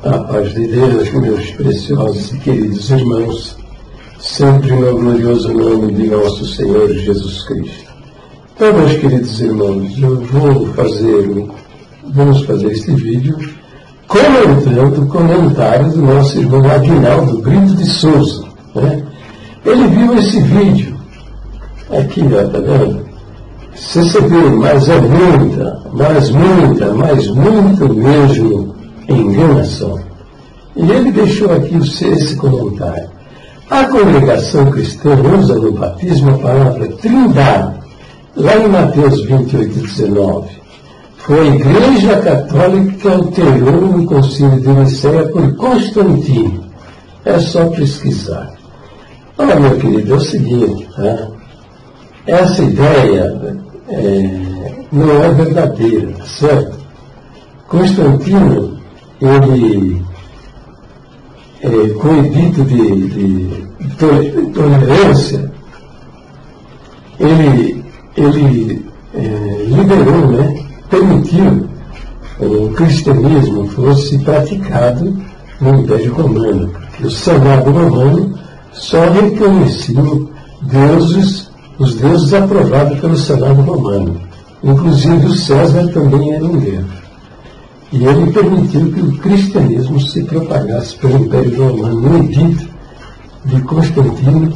A paz de Deus, meus preciosos e queridos irmãos, sempre no glorioso nome de nosso Senhor Jesus Cristo. Então, meus queridos irmãos, vamos fazer este vídeo comentando o comentário do nosso irmão Aguinaldo Brito de Souza. Né? Ele viu esse vídeo, aqui, ó, tá vendo? CCB, mas é muito mesmo enganação. E ele deixou aqui esse comentário. A congregação cristã usa no batismo a palavra trindade, lá em Mateus 28:19. Foi a Igreja Católica que alterou no Concílio de Nicéia por Constantino. É só pesquisar. Olha, meu querido, é o seguinte, tá? Essa ideia não é verdadeira, tá certo? Constantino, ele com o edito de tolerância, ele liberou, né, permitiu que o cristianismo fosse praticado no Império Romano, porque o Senado Romano só reconhecia os deuses aprovados pelo Senado Romano. Inclusive o César também era um deus. E ele permitiu que o cristianismo se propagasse pelo Império Romano no edito de Constantino,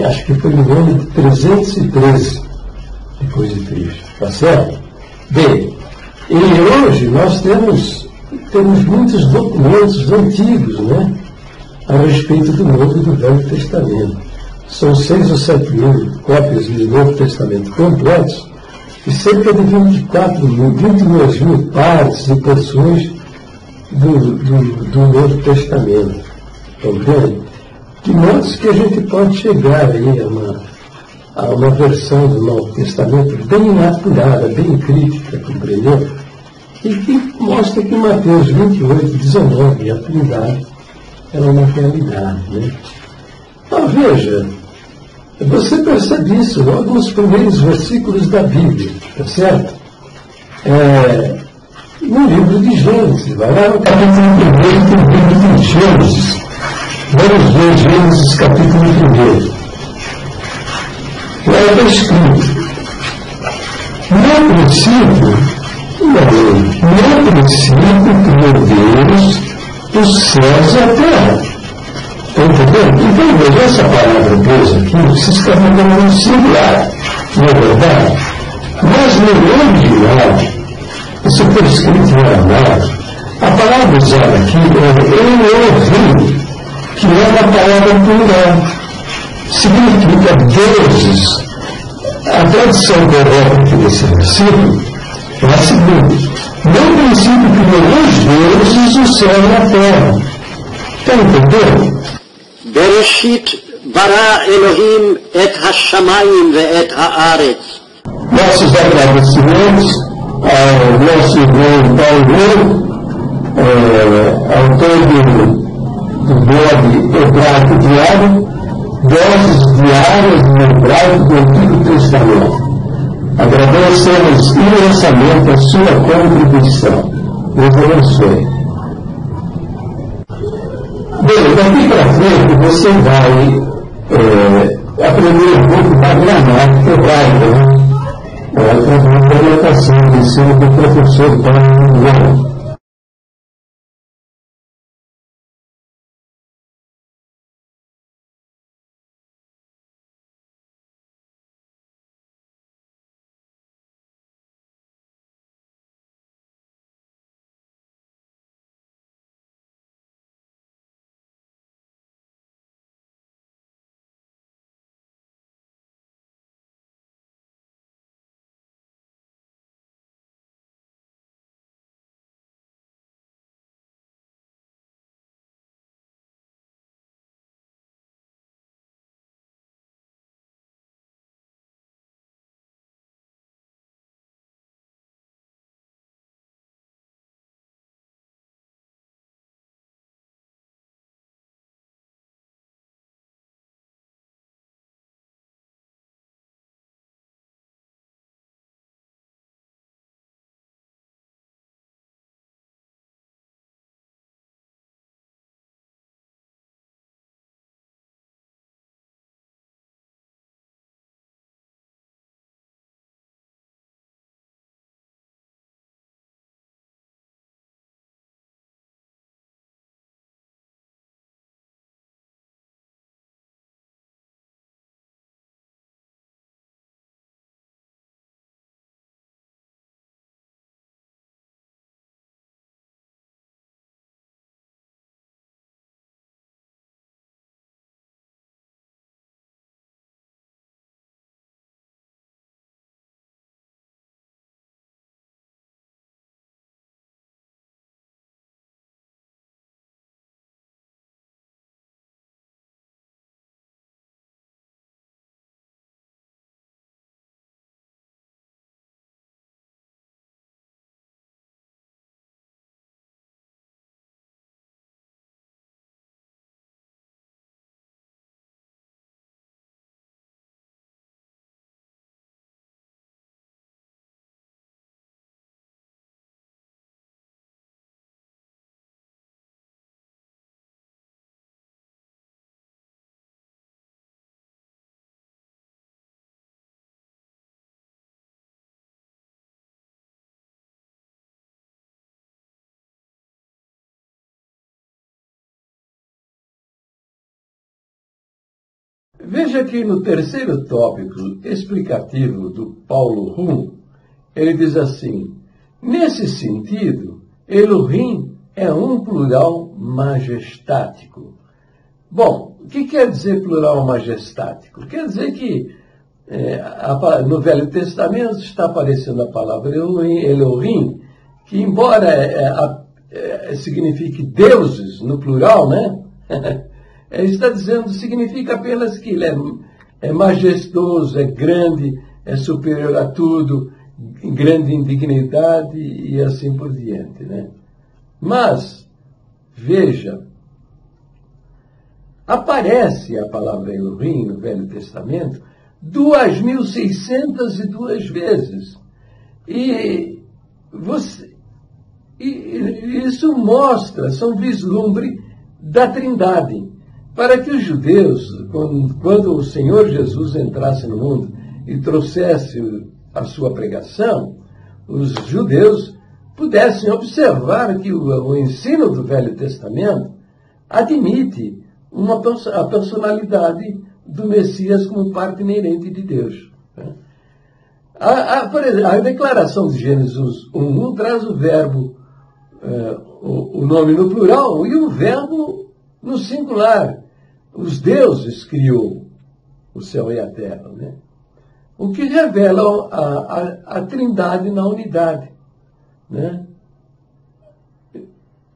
acho que foi no ano de 313 depois de Cristo. Tá certo? Bem, e hoje nós temos muitos documentos antigos, né, a respeito do Novo e do Velho Testamento. São 6 ou 7 mil cópias do Novo Testamento completos, e cerca de 22 mil partes e porções do Novo Testamento. Compreende? De modo que a gente pode chegar aí a uma versão do Novo Testamento bem apurada, bem crítica, compreendeu? E que mostra que Mateus 28:19, a Trindade, é uma realidade. Né? Então, veja, você percebe isso logo nos primeiros versículos da Bíblia, tá certo? No livro de Gênesis, vai lá no capítulo 1 do livro de Gênesis. Vamos ver Gênesis capítulo 1. Lá está escrito: no princípio criou Deus os céus e a terra. Está entendendo? Então, veja, essa palavra Deus aqui se escreve no singular, não é verdade? Mas no original, isso foi escrito em aramaico, a palavra usada aqui é Elohim, que é uma palavra plural. Significa deuses. A tradução correta aqui desse versículo é a seguinte: no princípio criou os deuses o céu e a terra. Está entendendo? בראשית ברא אלוהים את השמיים ואת הארץ. Nossos agradecimentos ao nosso irmão Paulo, autor do blog Hebraico Diário, doses diárias no Hebraico do Antigo Testamento. Agradecemos imensamente a sua contribuição. Deus abençoe. Bem, daqui para frente você vai aprender um pouco da gramática hebraica, né? Através da orientação de ensino do professor Paulo. Veja que no terceiro tópico explicativo do Paulo Rum, ele diz assim: nesse sentido, Elohim é um plural majestático. Bom, o que quer dizer plural majestático? Quer dizer que no Velho Testamento está aparecendo a palavra Elohim, que embora signifique deuses no plural, né? Está dizendo, significa apenas que ele é majestoso, é grande, é superior a tudo, grande em dignidade e assim por diante, né? Mas, veja, aparece a palavra Elohim no Velho Testamento 2.602 vezes. E isso mostra, são vislumbre da Trindade. Para que os judeus, quando o Senhor Jesus entrasse no mundo e trouxesse a sua pregação, os judeus pudessem observar que o ensino do Velho Testamento admite a personalidade do Messias como parte inerente de Deus. Por exemplo, a declaração de Gênesis 1 traz o verbo, o nome no plural e o verbo no singular. Os deuses criou o céu e a terra, né? O que revela a Trindade na unidade, né?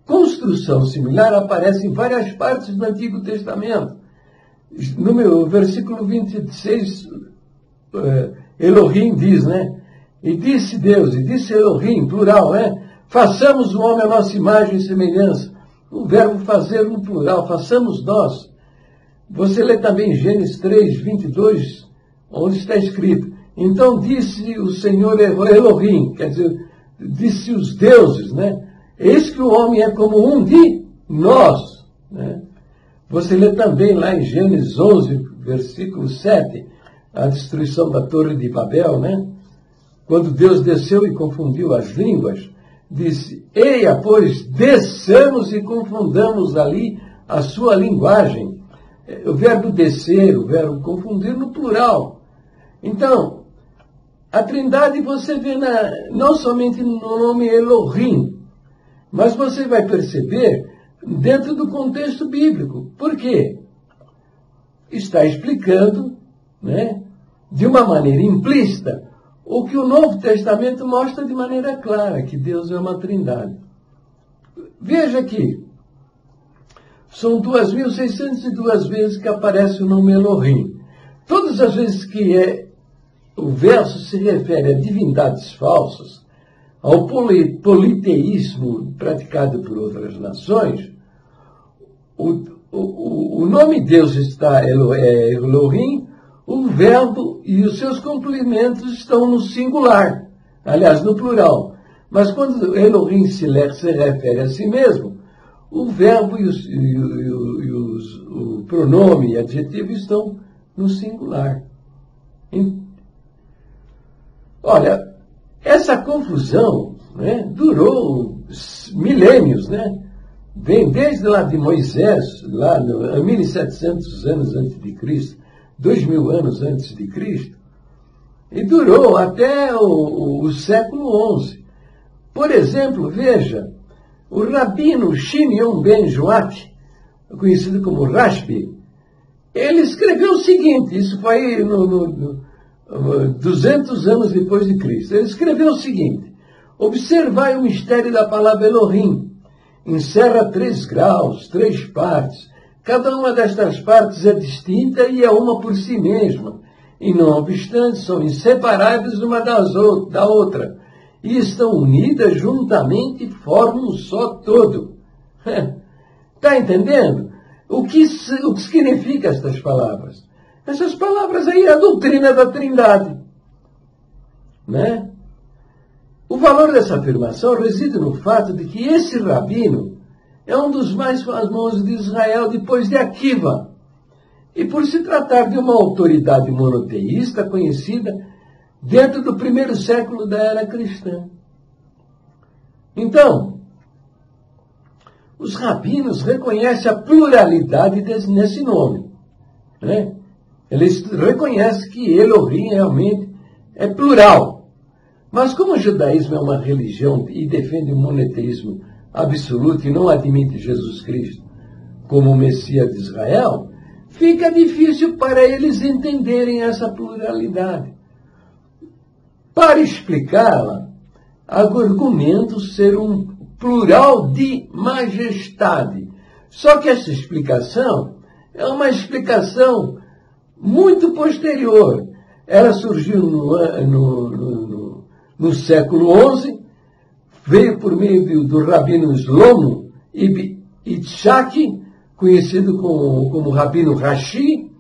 Construção similar aparece em várias partes do Antigo Testamento. No versículo 26, Elohim diz, né? E disse Deus, e disse Elohim, plural, né? Façamos o homem à nossa imagem e semelhança. O verbo fazer no plural, façamos nós. Você lê também Gênesis 3, 22, onde está escrito: então disse o Senhor Elohim, quer dizer, disse os deuses, né? Eis que o homem é como um de nós, né? Você lê também lá em Gênesis 11, versículo 7, a destruição da Torre de Babel, né? Quando Deus desceu e confundiu as línguas, disse: eia, pois, desçamos e confundamos ali a sua linguagem. O verbo descer, o verbo confundir no plural. Então, a Trindade você vê não somente no nome Elohim, mas você vai perceber dentro do contexto bíblico. Por quê? Está explicando, né, de uma maneira implícita o que o Novo Testamento mostra de maneira clara, que Deus é uma Trindade. Veja aqui. São 2.602 vezes que aparece o nome Elohim. Todas as vezes que o verso se refere a divindades falsas, ao politeísmo praticado por outras nações, o nome Deus está Elohim, o verbo e os seus complementos estão no singular, aliás, no plural. Mas quando Elohim se refere a si mesmo, o verbo e o pronome e adjetivo estão no singular. Olha, essa confusão, né, durou milênios, né? Vem desde lá de Moisés, lá a 1.700 anos antes de Cristo, 2.000 anos antes de Cristo, e durou até o século XI. Por exemplo, veja, o rabino Shimeon ben Joach, conhecido como Rashbi, ele escreveu o seguinte, isso foi 200 anos depois de Cristo. Ele escreveu o seguinte: observai o mistério da palavra Elohim. Encerra 3 graus, 3 partes. Cada uma destas partes é distinta e é uma por si mesma. E não obstante, são inseparáveis uma da outra. E estão unidas juntamente e formam um só todo. Está entendendo? O que significa estas palavras? Essas palavras aí é a doutrina da Trindade. Né? O valor dessa afirmação reside no fato de que esse rabino é um dos mais famosos de Israel depois de Akiva. E por se tratar de uma autoridade monoteísta conhecida dentro do primeiro século da era cristã. Então, os rabinos reconhecem a pluralidade nesse nome. Né? Ele reconhece que Elohim realmente é plural. Mas como o judaísmo é uma religião e defende o monoteísmo absoluto e não admite Jesus Cristo como o Messias de Israel, fica difícil para eles entenderem essa pluralidade. Para explicá-la, argumento ser um plural de majestade. Só que essa explicação é uma explicação muito posterior. Ela surgiu no século XI, veio por meio do rabino Shlomo Yitzhak, conhecido como rabino Rashi.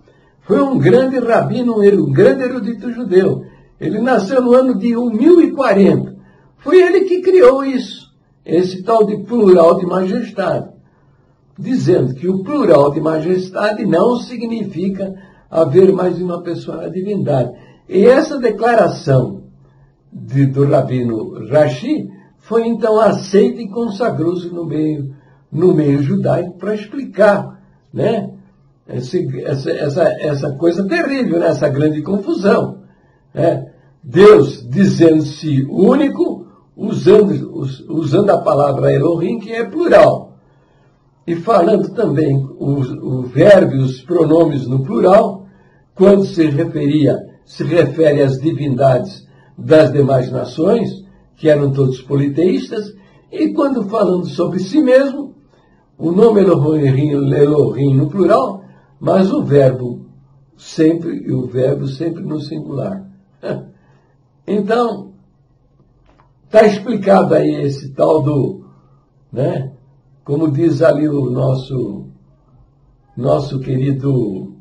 Foi um grande rabino, um grande erudito judeu. Ele nasceu no ano de 1040. Foi ele que criou isso, esse tal de plural de majestade, dizendo que o plural de majestade não significa haver mais de uma pessoa na divindade. E essa declaração do rabino Rashi foi então aceita e consagrou-se no meio judaico para explicar, né, essa coisa terrível, né, essa grande confusão. Né? Deus dizendo-se único, usando a palavra Elohim, que é plural. E falando também o verbo e os pronomes no plural, quando se refere às divindades das demais nações, que eram todos politeístas, e quando falando sobre si mesmo, o nome Elohim no plural, mas o verbo sempre no singular. Então, está explicado aí esse tal do, né, como diz ali o nosso querido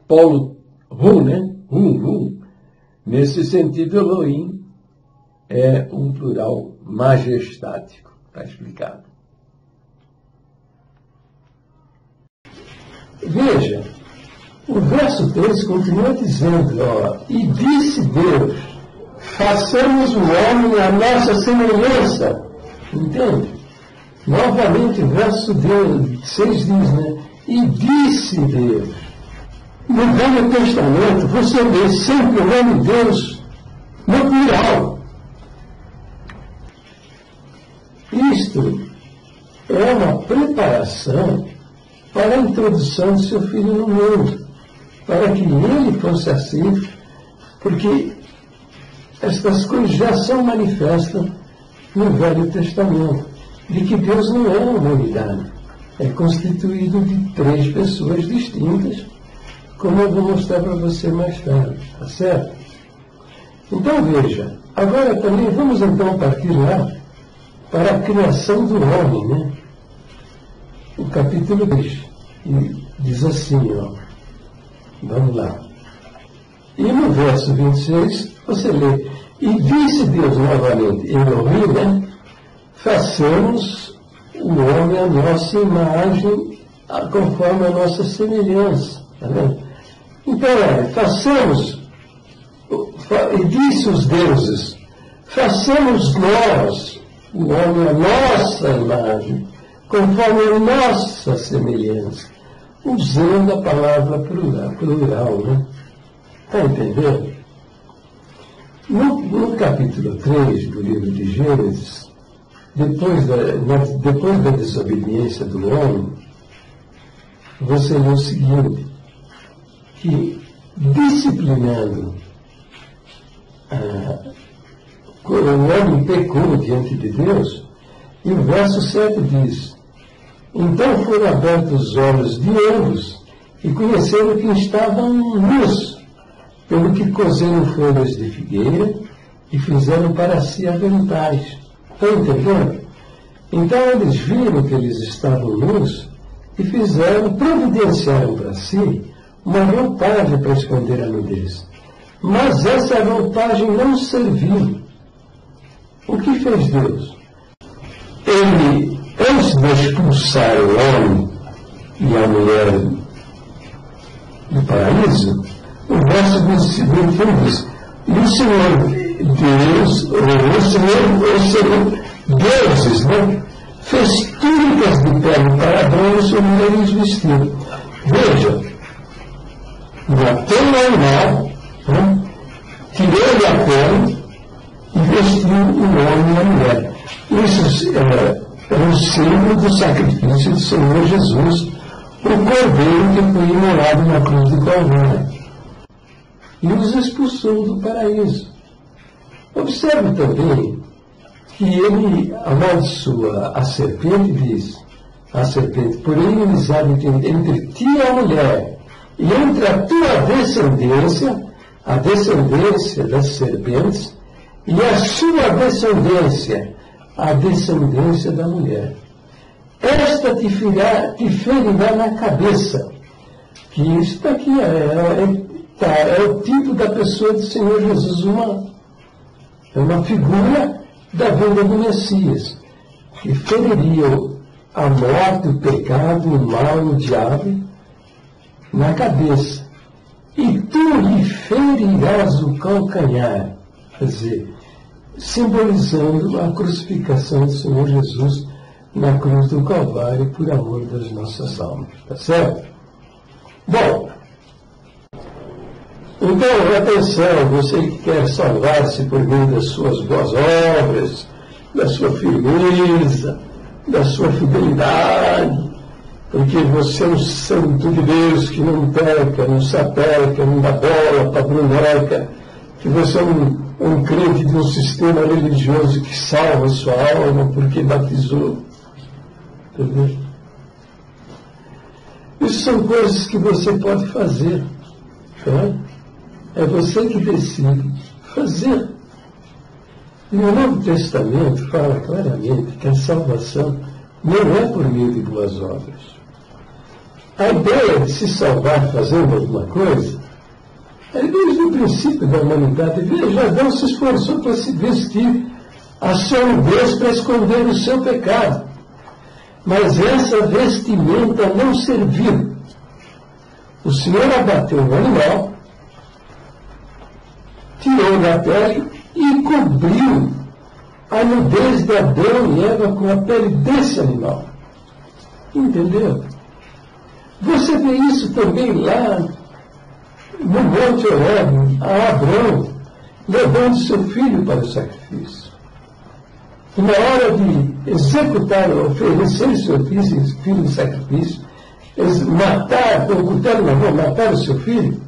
Paulo Rum, né? Nesse sentido, Elohim é um plural majestático. Está explicado. Veja, o verso 3 continua dizendo, e disse Deus, façamos o homem à nossa semelhança. Entende? Novamente, o verso 6 diz, né? E disse Deus. No Velho Testamento, você vê sempre o nome de Deus no plural. Isto é uma preparação para a introdução do seu filho no mundo, para que ele fosse assim, porque estas coisas já são manifestas no Velho Testamento, de que Deus não é uma unidade, é constituído de 3 pessoas distintas, como eu vou mostrar para você mais tarde, tá certo? Então veja, agora também vamos então partir lá para a criação do homem, né? O capítulo 2, diz assim, vamos lá. E no verso 26, você lê, e disse Deus novamente, Elohim, né? Façamos o homem à nossa imagem, conforme a nossa semelhança. Tá vendo? Então, façamos, e disse os deuses, façamos nós o homem à nossa imagem, conforme a nossa semelhança, usando a palavra plural, né? Está entendendo? No capítulo 3 do livro de Gênesis, depois da desobediência do homem, você lê o seguinte, que disciplinando o homem pecou diante de Deus, e o verso 7 diz, então foram abertos os olhos de ambos e conheceram que estavam nus, pelo que cozeram folhas de figueira e fizeram para si aventais. Estão entendendo? Então eles viram que eles estavam nus e providenciaram para si uma roupagem para esconder a nudez. Mas essa roupagem não serviu. O que fez Deus? Ele, antes de expulsar o homem e a mulher do paraíso, o verso 21 diz, e o Senhor Deus, o Senhor deuses, né, fez túnicas de pele para banho e mulheres vestidos. Veja, matou o animal, né? Tirou-lhe a pele e vestiu o homem e a mulher. Isso é um símbolo do sacrifício do Senhor Jesus, o cordeiro que foi imolado na cruz do Calvário. E os expulsou do paraíso. Observe também que ele amaldiçoa a serpente, diz a serpente, por inimizade entre ti e a mulher, e entre a tua descendência, a descendência das serpentes, e a sua descendência, a descendência da mulher. Esta te ferirá na cabeça. Que isso daqui é o tipo da pessoa do Senhor Jesus humano. É uma figura da vinda do Messias, que feriria a morte, o pecado, o mal, o diabo na cabeça. E tu lhe ferirás o calcanhar. Quer dizer, simbolizando a crucificação do Senhor Jesus na cruz do Calvário por amor das nossas almas. Tá certo? Bom, então, atenção, você que quer salvar-se por meio das suas boas obras, da sua firmeza, da sua fidelidade, porque você é um santo de Deus que não peca, não sapeca, não dá bola para boneca, que você é um crente de um sistema religioso que salva a sua alma porque batizou. Entendeu? Isso são coisas que você pode fazer. Tá? É você que decide fazer. E o Novo Testamento fala claramente que a salvação não é por meio de boas obras. A ideia de se salvar fazendo alguma coisa é desde o princípio da humanidade. Veja, Adão se esforçou para se vestir a sua nudez para esconder o seu pecado. Mas essa vestimenta não serviu. O Senhor abateu o animal, tirou da pele e cobriu a nudez de Adão e Eva com a pele desse animal. Entendeu? Você vê isso também lá no Monte Horebe, a Abrão, levando seu filho para o sacrifício. E na hora de executar, oferecer seu filho em sacrifício, matar, com o cutelo na mão, matar o seu filho,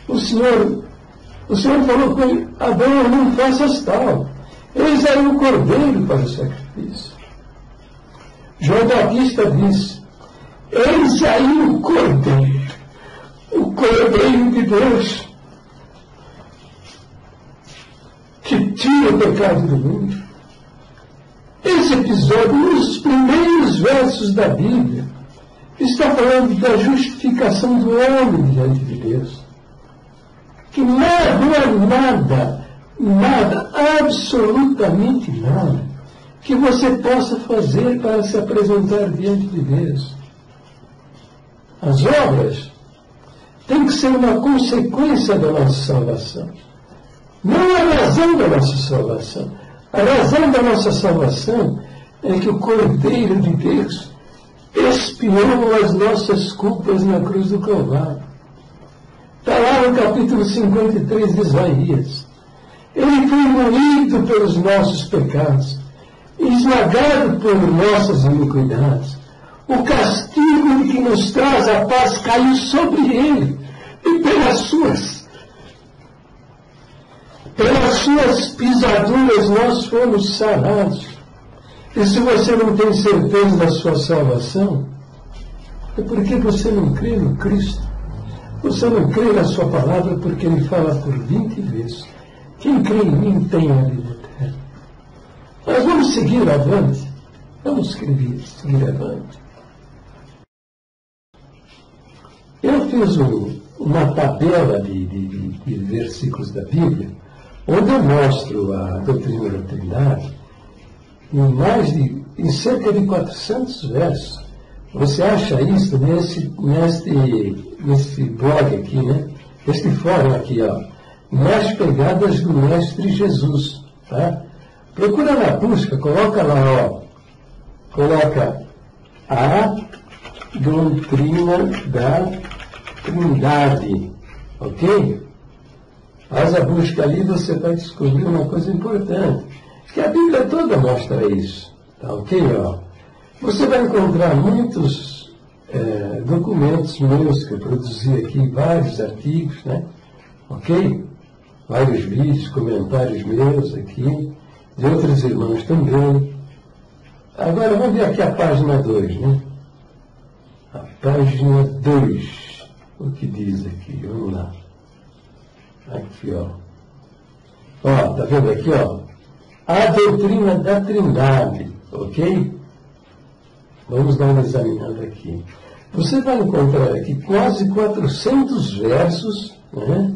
o Senhor falou com ele: Abrão, não faças tal. Eis aí o cordeiro para o sacrifício. João Batista disse: eis aí o cordeiro de Deus, que tira o pecado do mundo. Esse episódio, nos primeiros versos da Bíblia, está falando da justificação do homem diante de Deus. Que não há nada, absolutamente nada, que você possa fazer para se apresentar diante de Deus. As obras têm que ser uma consequência da nossa salvação, não a razão da nossa salvação. A razão da nossa salvação é que o Cordeiro de Deus expiou as nossas culpas na cruz do Calvário. Está lá no capítulo 53 de Isaías. Ele foi moído pelos nossos pecados, esmagado por nossas iniquidades. O castigo que nos traz a paz caiu sobre ele, e pelas suas pisaduras nós fomos sarados. E se você não tem certeza da sua salvação, é porque você não crê no Cristo. Você não crê na sua palavra, porque ele fala por 20 vezes: quem crê em mim tem a vida eterna. Mas vamos seguir avante. Vamos seguir avante. Eu fiz uma tabela de versículos da Bíblia, onde eu mostro a doutrina da Trindade em cerca de 400 versos. Você acha isso nesse blog aqui, né? Este fórum aqui, ó. Nas pegadas do Mestre Jesus. Tá? Procura na busca, coloca lá, ó. Coloca doutrina da Trindade. Ok? Faz a busca ali, você vai descobrir uma coisa importante, que a Bíblia toda mostra isso. Tá ok? Ó. Você vai encontrar muitos documentos meus que eu produzi aqui, vários artigos, né? Ok? Vários vídeos, comentários meus aqui, de outros irmãos também. Agora vamos ver aqui a página 2, né? A página 2, o que diz aqui? Vamos lá. Aqui, ó. Ó, tá vendo aqui, ó? A doutrina da Trindade, ok? Vamos dar uma examinada aqui. Você vai encontrar aqui quase 400 versos, né?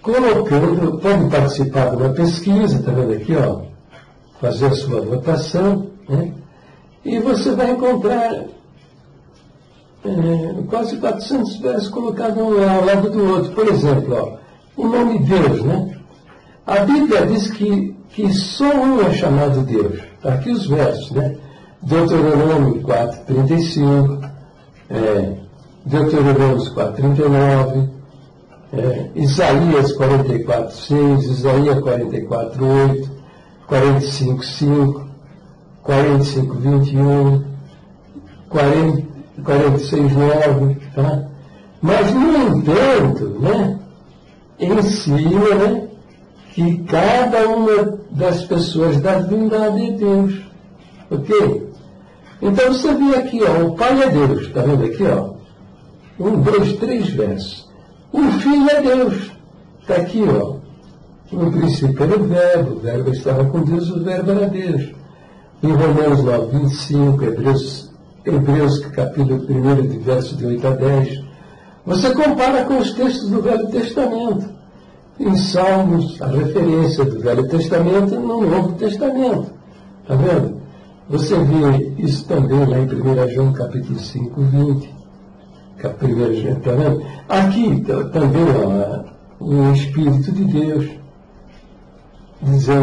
Colocando, pode participar de uma pesquisa, tá vendo aqui, ó? Fazer a sua votação, né? E você vai encontrar quase 400 versos colocados um ao lado do outro. Por exemplo, ó, o nome Deus, né? A Bíblia diz que só um é chamado Deus. Tá aqui os versos, né? Deuteronômio 4:35, Deuteronômio 4:39, Isaías 44:6, Isaías 44:8, 45:5, 45:21, 46:9, tá? Mas, no entanto, né, ensina, né, que cada uma das pessoas da Trindade é Deus. Ok? Então você vê aqui, ó, o Pai é Deus, está vendo aqui, ó? 1, 2, 3 versos. O Filho é Deus. Está aqui, ó. No princípio era o Verbo estava com Deus, o Verbo era Deus. Em Romanos 9:25, Hebreus capítulo 1, de versos de 8 a 10. Você compara com os textos do Velho Testamento. Em Salmos, a referência do Velho Testamento no Novo Testamento. Está vendo? Você vê isso também lá em 1 João capítulo 5:20. 1 João, está vendo? Aqui também, ó, o Espírito de Deus,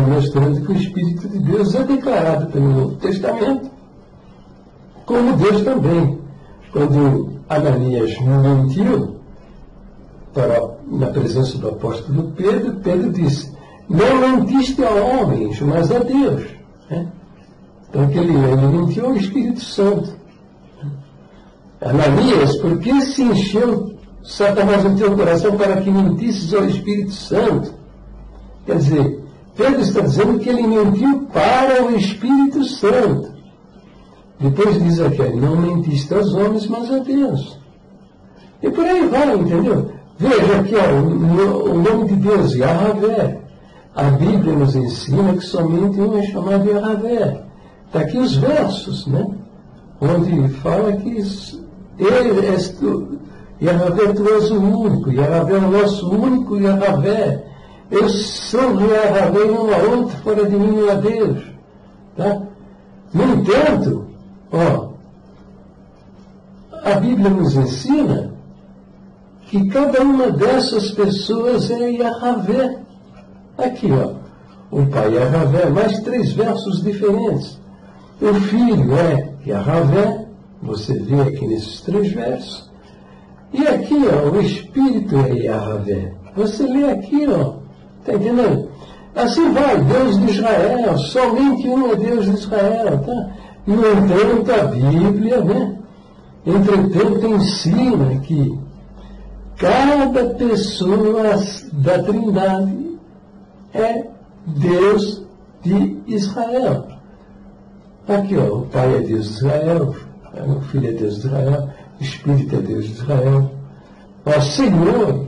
mostrando que o Espírito de Deus é declarado pelo Novo Testamento como Deus também. Quando Ananias mentiu na presença do apóstolo Pedro, Pedro disse: não mentiste a homens, mas a Deus. Né? Então, que ele mentiu ao Espírito Santo. Ananias, por que se encheu Satanás no teu coração para que mentisses ao Espírito Santo? Quer dizer, Pedro está dizendo que ele mentiu para o Espírito Santo. Depois diz aqui: não mentiste aos homens, mas a Deus. E por aí vai, entendeu? Veja aqui, ó, o nome de Deus, Yahvé. A Bíblia nos ensina que somente um é chamado Yahvé. Está aqui os versos, né? Onde fala que Ele és tu, Yahvé, tu és o único, Yahvé é o nosso único Yahvé. Eu sou Yahvé e não há outro, fora de mim não há Deus. Tá? No entanto, ó, a Bíblia nos ensina que cada uma dessas pessoas é Yahvé. Aqui, ó, o Pai é Yahvé, mais 3 versos diferentes. O Filho é Yahvé, você vê aqui nesses 3 versos. E aqui, ó, o Espírito é Yahvé. Você lê aqui, ó, está entendendo? Assim vai, Deus de Israel, somente um é Deus de Israel, tá? No entanto, a Bíblia, né, entretanto, ensina que cada pessoa da Trindade é Deus de Israel. Aqui, ó, o Pai é Deus de Israel, o Filho é Deus de Israel, o Espírito é Deus de Israel, ó Senhor.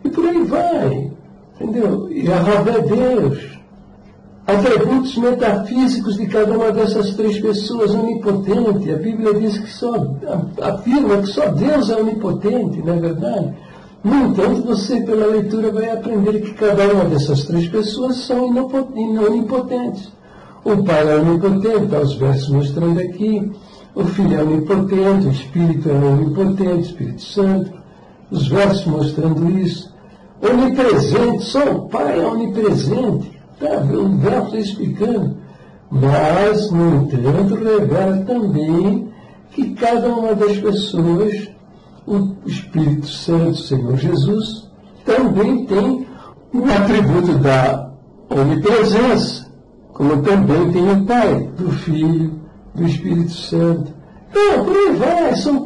E por aí vai, entendeu? E Yahvé é Deus. Atributos metafísicos de cada uma dessas 3 pessoas, onipotente. A Bíblia diz que afirma que só Deus é onipotente, não é verdade? No entanto, você, pela leitura, vai aprender que cada uma dessas 3 pessoas são onipotentes. O Pai é onipotente, está os versos mostrando aqui. O Filho é onipotente, o Espírito é onipotente, o Espírito Santo. Os versos mostrando isso. Onipresente, só o Pai é onipresente. Tá, o verso está explicando. mas, no entanto, revela também que cada uma das pessoas, o Espírito Santo, o Senhor Jesus, também tem um atributo da onipresença, como também tem o Pai, do Filho, do Espírito Santo. Então, por aí vai, são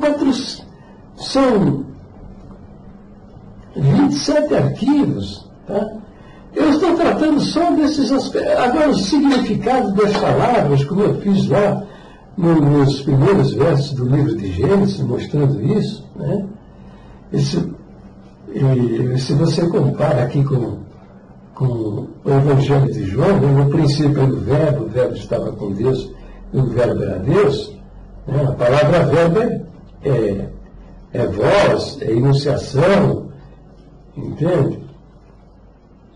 27 arquivos, tá? Eu estou tratando só desses aspectos. Agora, o significado das palavras, como eu fiz lá nos primeiros versos do livro de Gênesis, mostrando isso, né? Se você compara aqui com o Evangelho de João, né? No princípio era o verbo estava com Deus, e o verbo era Deus, né? A palavra verbo é voz, é enunciação, entende?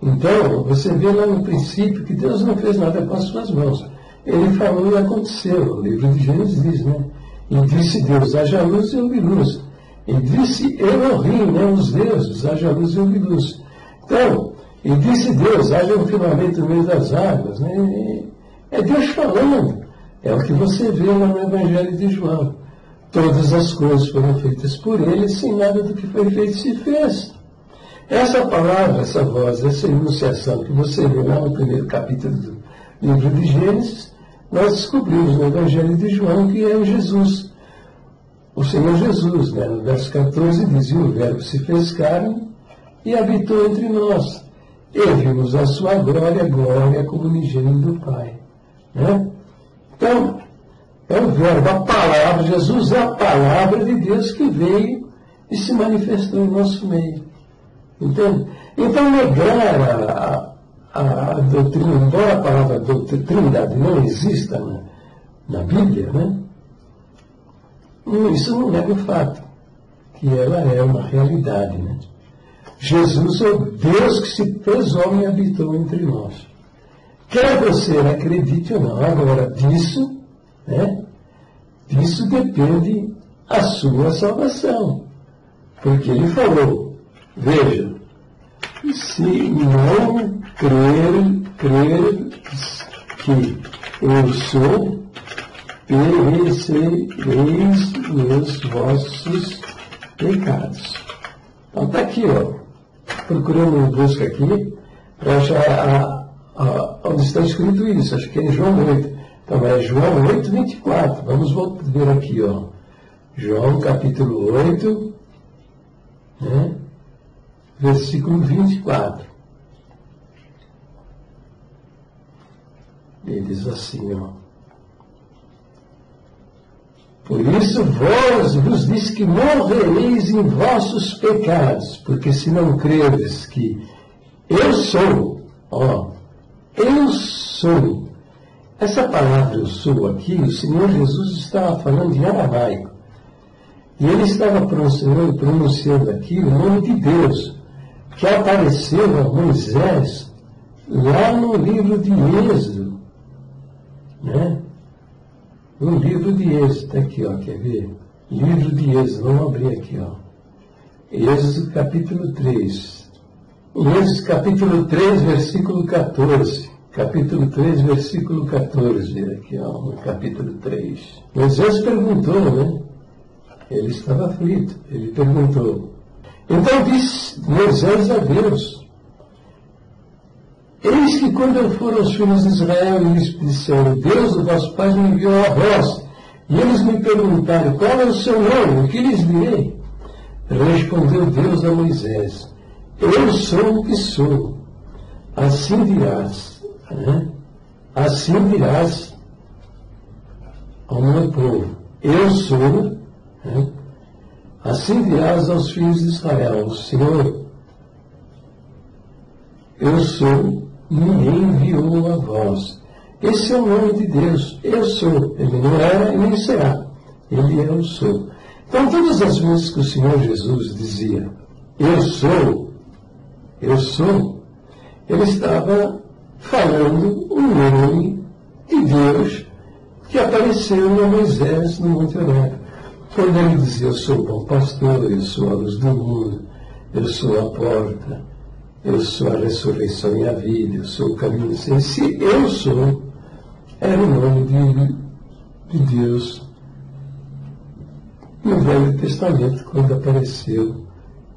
Então, você vê lá no princípio que Deus não fez nada com as suas mãos. Ele falou e aconteceu. O livro de Gênesis diz, né? E disse Deus, haja luz e houve luz. E disse Elohim, né? Os deuses, haja luz e houve luz. Então, e disse Deus, haja um firmamento no meio das águas, né? É Deus falando. É o que você vê lá no Evangelho de João. Todas as coisas foram feitas por ele, sem nada do que foi feito se fez. Essa palavra, essa voz, essa enunciação que você vê lá no primeiro capítulo do livro de Gênesis, nós descobrimos no Evangelho de João que é Jesus, o Senhor Jesus, né? No verso 14 diz, e o Verbo se fez carne e habitou entre nós, e vimos a sua glória, glória como unigênito do Pai. Né? Então, é o Verbo, a palavra, Jesus é a palavra de Deus que veio e se manifestou em nosso meio. Entende? Então, negar a doutrina, embora a palavra trindade não exista na Bíblia, né? Isso não nega o fato que ela é uma realidade. Né? Jesus é o Deus que se fez homem e habitou entre nós. Quer você acredite ou não, agora disso, né? Disso depende a sua salvação. Porque ele falou, veja, se não crer que eu sou, perecereis nos vossos pecados. Então está aqui, ó, procurando uma busca aqui, para achar onde está escrito isso, acho que é em João 8. Então é João 8, 24. Vamos ver aqui, ó. João capítulo 8, né? Versículo 24. Ele diz assim, ó. Por isso vos diz que morrereis em vossos pecados, porque se não creres que eu sou, ó, eu sou. Essa palavra eu sou aqui, o Senhor Jesus estava falando em aramaico. E ele estava pronunciando aqui o nome de Deus, que apareceu a Moisés lá no livro de Êxodo. Né? No livro de Êxodo, está aqui, ó, quer ver? Livro de Êxodo, vamos abrir aqui, ó. Êxodo capítulo 3. Em Êxodo capítulo 3, versículo 14. Capítulo 3, versículo 14, aqui, ó, no capítulo 3. Moisés perguntou, né? Ele estava aflito, ele perguntou. Então disse Moisés a Deus, eis que quando foram os filhos de Israel e lhes disseram, Deus dos vossos pais me enviou a vós, e eles me perguntaram, qual é o seu nome, o que lhes direi? Respondeu Deus a Moisés, eu sou o que sou, assim dirás, né? Assim dirás ao meu povo, eu sou, né? Assim dirás aos filhos de Israel, o Senhor, eu sou, me enviou a vós. Esse é o nome de Deus, eu sou. Ele não era e nem será. Ele é o sou. Então, todas as vezes que o Senhor Jesus dizia, eu sou, ele estava falando o nome de Deus que apareceu a Moisés no Monte Horebe. Quando ele dizia, eu sou o bom pastor, eu sou a luz do mundo, eu sou a porta, eu sou a ressurreição e a vida, eu sou o caminho. Esse eu sou era o nome de Deus no Velho Testamento, quando apareceu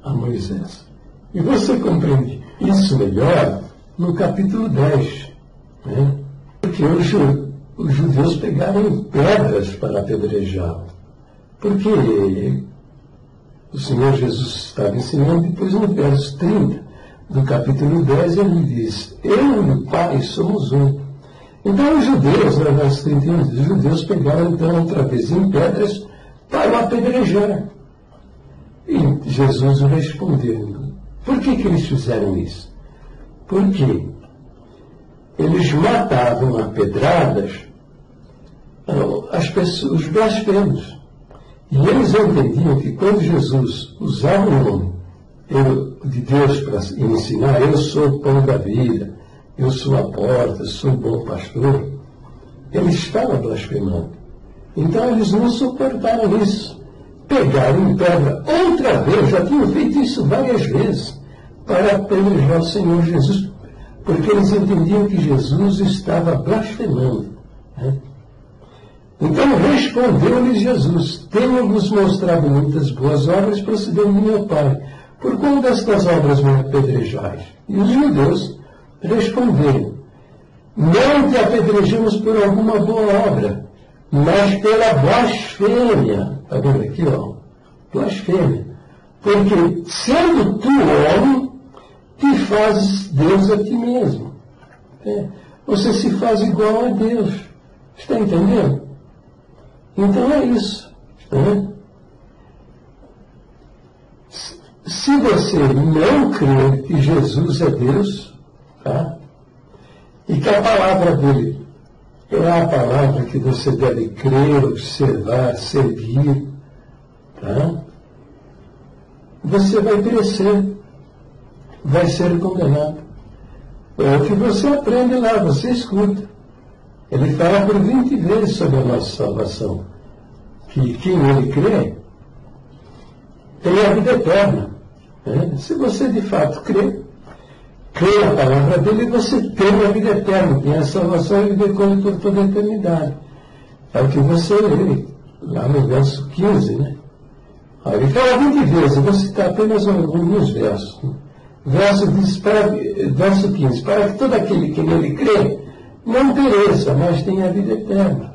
a Moisés. E você compreende isso melhor no capítulo 10, né? Porque hoje os judeus pegaram pedras para apedrejá-lo. Porque o Senhor Jesus estava ensinando, depois no verso 30 do capítulo 10, ele diz: eu e o Pai somos um. Então os judeus, no verso 31, os judeus pegaram então outra vez em pedras para o apedrejar. E Jesus respondendo: por que eles fizeram isso? Porque eles matavam a pedradas as pessoas, os blasfemos. E eles entendiam que quando Jesus usava o nome de Deus para ensinar, eu sou o pão da vida, eu sou a porta, sou o bom pastor, ele estava blasfemando. Então eles não suportaram isso. Pegaram em pedra outra vez, já tinham feito isso várias vezes, para apedrejar o Senhor Jesus, porque eles entendiam que Jesus estava blasfemando, né? Então respondeu-lhes Jesus: tenho-vos mostrado muitas boas obras procedendo de meu Pai. Por qual destas obras me apedrejais? E os judeus responderam: não te apedrejamos por alguma boa obra, mas pela blasfêmia. Está vendo aqui, ó? Blasfêmia. Porque, sendo tu homem, te fazes Deus a ti mesmo. Você se faz igual a Deus. Está entendendo? Então é isso. Né? Se você não crer que Jesus é Deus, tá? E que a palavra dele é a palavra que você deve crer, observar, seguir, tá? Você vai perecer, vai ser condenado. É o que você aprende lá, você escuta. Ele fala por 20 vezes sobre a nossa salvação. Que quem ele crê tem a vida eterna. Né? Se você de fato crê na palavra dele, você tem a vida eterna, tem a salvação e viver com ele por toda a eternidade. É o que você lê lá no verso 15, né? Ele fala 20 vezes, eu vou citar apenas alguns versos. Verso 15, para que todo aquele que nele crê não pereça, mas tenha a vida eterna.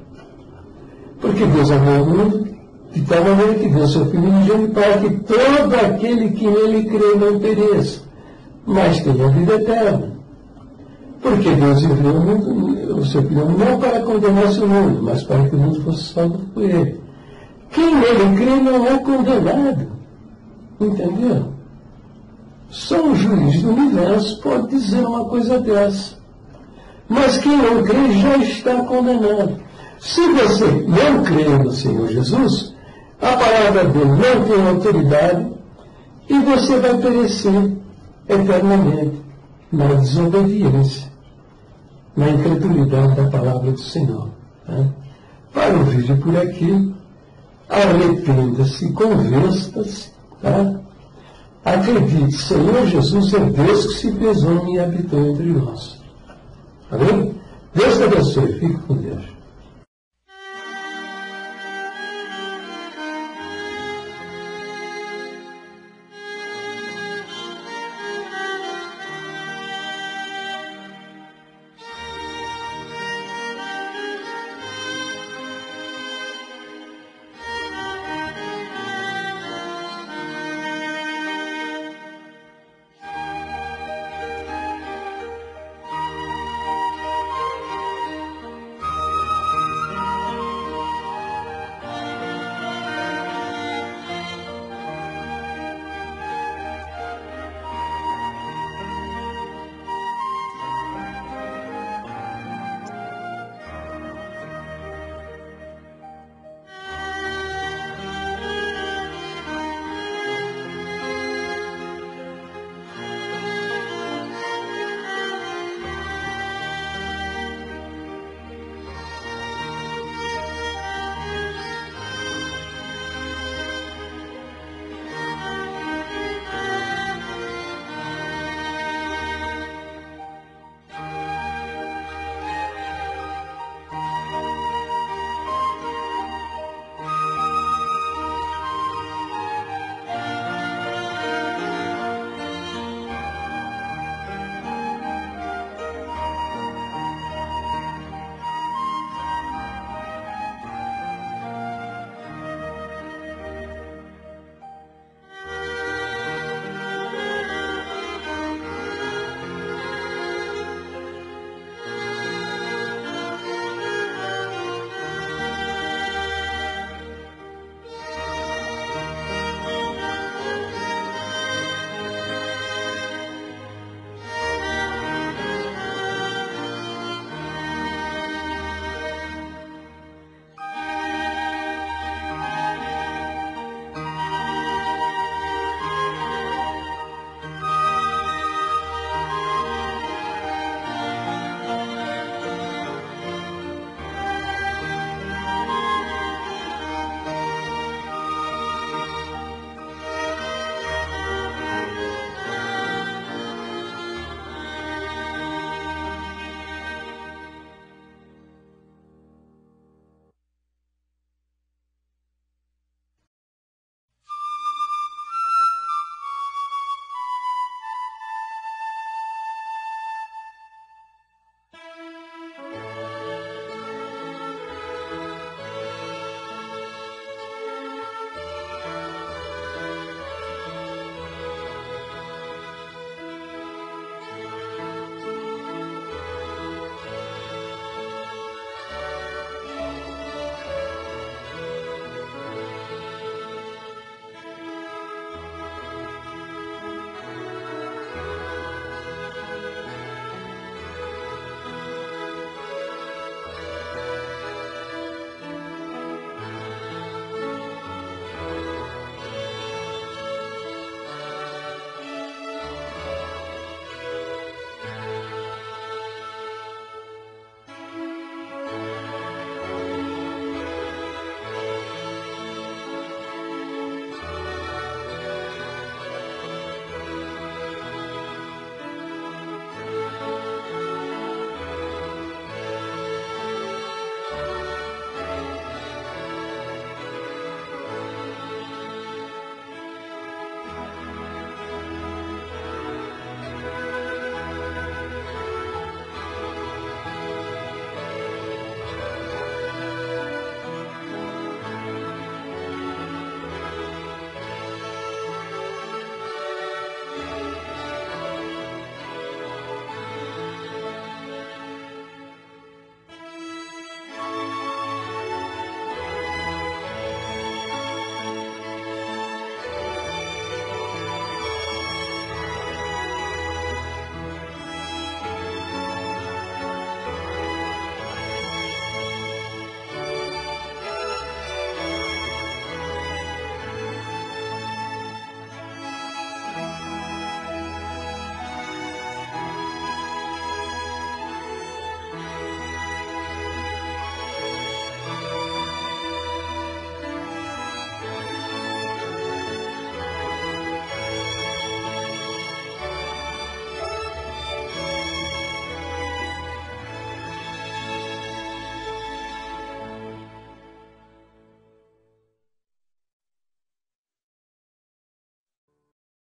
Porque Deus amou o mundo de tal maneira que deu seu Filho unigênito para que todo aquele que nele crê não pereça, mas tenha a vida eterna. Porque Deus enviou o seu Filho não para condenar o mundo, mas para que o mundo fosse salvo por ele. Quem nele crê não é condenado. Entendeu? Só um juiz do universo pode dizer uma coisa dessa. Mas quem não crê já está condenado. Se você não crê no Senhor Jesus, a palavra dele não tem autoridade e você vai perecer eternamente na desobediência, na incredulidade da palavra do Senhor. Né? Para o vídeo por aqui, arrependa-se, converta-se, tá? Acredite, Senhor Jesus é Deus que se fez homem e habitou entre nós. Amém? Deus te abençoe. Fique com Deus.